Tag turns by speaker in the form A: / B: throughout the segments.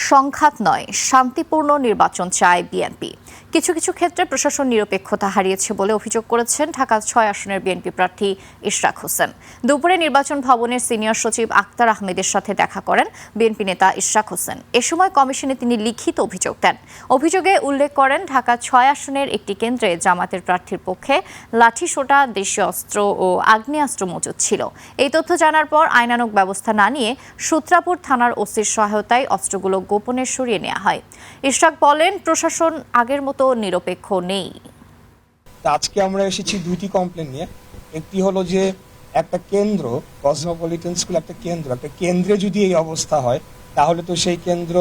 A: সংঘাত নয়, শান্তিপূর্ণ নির্বাচন চায় বিএনপি। কিছু কিছু ক্ষেত্রে প্রশাসন নিরপেক্ষতা হারিয়েছে বলে অভিযোগ করেছেন ঢাকা ৬ আসনের বিএনপি প্রার্থী ইশরাক হোসেন। দুপুরে নির্বাচন ভবনের সিনিয়র সচিব আক্তার আহমেদের সাথে দেখা করেন বিএনপি নেতা ইশরাক হোসেন। এ সময় কমিশনে তিনি লিখিত অভিযোগ দেন। অভিযোগে উল্লেখ করেন ঢাকা ৬ আসনের একটি কেন্দ্রে জামাতের প্রার্থীর পক্ষে লাঠিসোঁটা, দেশীয় অস্ত্র ও আগ্নেয়াস্ত্র মজুদ ছিল। এই তথ্য জানার পর আইনানুগ ব্যবস্থা না নিয়ে সূত্রাপুর থানার ওসির সহায়তায় অস্ত্রগুলো গোপনে সরিয়ে নেওয়া হয়। ইশরাক বলেন, প্রশাসন আগের মতো নিরপেক্ষ নেই।
B: আজকে আমরা এসেছি দুইটি কমপ্লেন নিয়ে। একটি হলো যে একটা কেন্দ্র, কসমোপলিটন স্কুল একটা কেন্দ্রে যদি এই অবস্থা হয় তাহলে তো সেই কেন্দ্র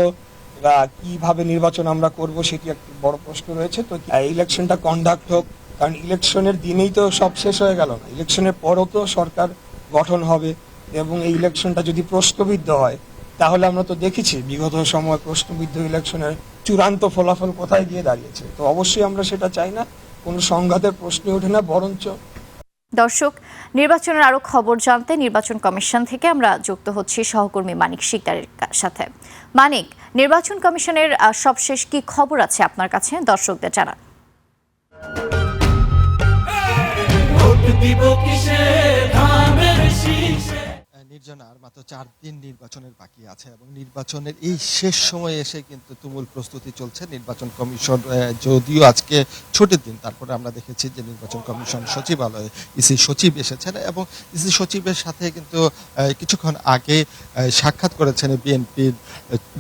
B: কিভাবে নির্বাচন আমরা করব সেটি একটা বড় প্রশ্ন রয়েছে। তো ইলেকশনটা কন্ডাক্ট হোক, কারণ ইলেকশনের দিনেই তো সব শেষ হয়ে গেল না, ইলেকশনের পরও তো সরকার গঠন হবে এবং এই ইলেকশনটা যদি প্রশ্নবিদ্ধ হয় তাহলে আমরা তো দেখেছি বিগত সময় প্রশ্নবিদ্ধ ইলেকশনের চূড়ান্ত ফলাফল কোথায় গিয়ে দাঁড়িয়েছে। তো অবশ্যই আমরা সেটা চাই না, কোনো সংঘাতের প্রশ্নই ওঠে না। বরঞ্চ
A: দর্শক, নির্বাচনের আরো খবর জানতে নির্বাচন কমিশন থেকে আমরা যুক্ত হচ্ছি সহকর্মী মানিক শিকদারের সাথে। মানিক, নির্বাচন কমিশনের সবশেষ কি খবর আছে আপনার কাছে, দর্শকদের জানান।
C: নির্জনার মাত্র 4 দিন নির্বাচনের বাকি আছে এবং নির্বাচনের এই শেষ সময়ে এসে কিন্তু তুমুল প্রস্তুতি চলছে। নির্বাচন কমিশন যদিও আজকে ছুটির দিন, তারপরে আমরা দেখেছি যে নির্বাচন কমিশন সচিবালয়ে ইসি সচিব এসেছেন এবং ইসি সচিবের সাথে কিন্তু কিছুক্ষণ আগে সাক্ষাৎ করেছেন বিএনপির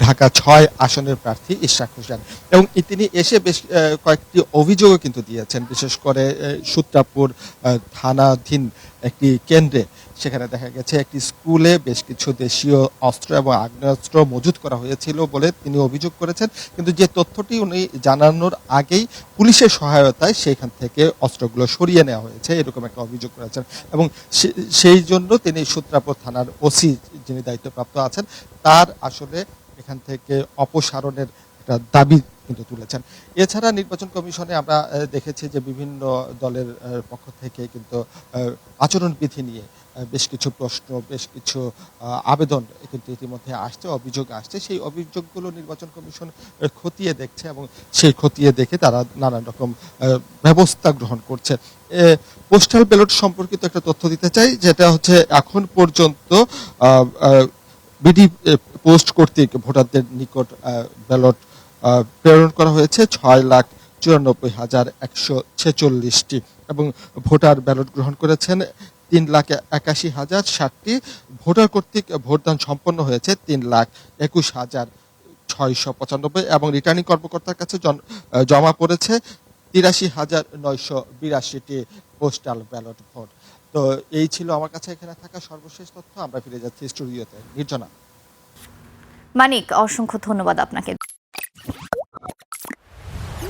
C: ঢাকা ৬ আসনের প্রার্থী ইশরাক হোসেন এবং তিনি এসে বেশ কয়েকটি অভিযোগও কিন্তু দিয়েছেন। বিশেষ করে সূত্রাপুর থানাধীন একটি কেন্দ্রে সেখানে দেখা গেছে একটি স্কুলে বেশ কিছু দেশীয় অস্ত্র এবং আগ্নেয়াস্ত্র মজুত করা হয়েছিল বলে তিনি অভিযোগ করেছেন, কিন্তু যে তথ্যটি উনি জানানোর আগেই পুলিশের সহায়তায় সেখান থেকে অস্ত্রগুলো সরিয়ে নেওয়া হয়েছে, এরকম একটা অভিযোগ করেছেন এবং সেই জন্য তিনি সূত্রাপুর থানার ওসি যিনি দায়িত্বপ্রাপ্ত আছেন তার আসলে এখান থেকে অপসারণের একটা দাবি কিন্তু তুলেছেন। এছাড়া নির্বাচন কমিশনে আমরা দেখেছি যে বিভিন্ন দলের পক্ষ থেকে কিন্তু আচরণবিধি নিয়ে বেশ কিছু প্রশ্ন, বেশ কিছু আবেদন কিন্তু ইতিমধ্যে আসছে, অভিযোগ আসছে। সেই অভিযোগগুলো নির্বাচন কমিশন খতিয়ে দেখছে এবং সেই খতিয়ে দেখে তারা নানান রকম ব্যবস্থা গ্রহণ করছে। পোস্টাল ব্যালট সম্পর্কিত একটা তথ্য দিতে চাই, যেটা হচ্ছে এখন পর্যন্ত বিডি পোস্ট কর্তৃক ভোটারদের নিকট ব্যালট প্রেরণ করা হয়েছে 6,94,146টি এবং ভোটার ব্যালট গ্রহণ করেছেন 3,81,060টি। ভোটার কর্তৃক ভোটদান সম্পন্ন হয়েছে 3,21,695 এবং রিটার্নিং কর্মকর্তার কাছে জমা পড়েছে 83,982টি পোস্টাল ব্যালট ভোট। তো এই ছিল আমার কাছে এখানে থাকা সর্বশেষ তথ্য। আমরা ফিরে যাচ্ছি স্টুডিওতে। নির্জনা।
A: মানিক, অসংখ্য ধন্যবাদ আপনাকে।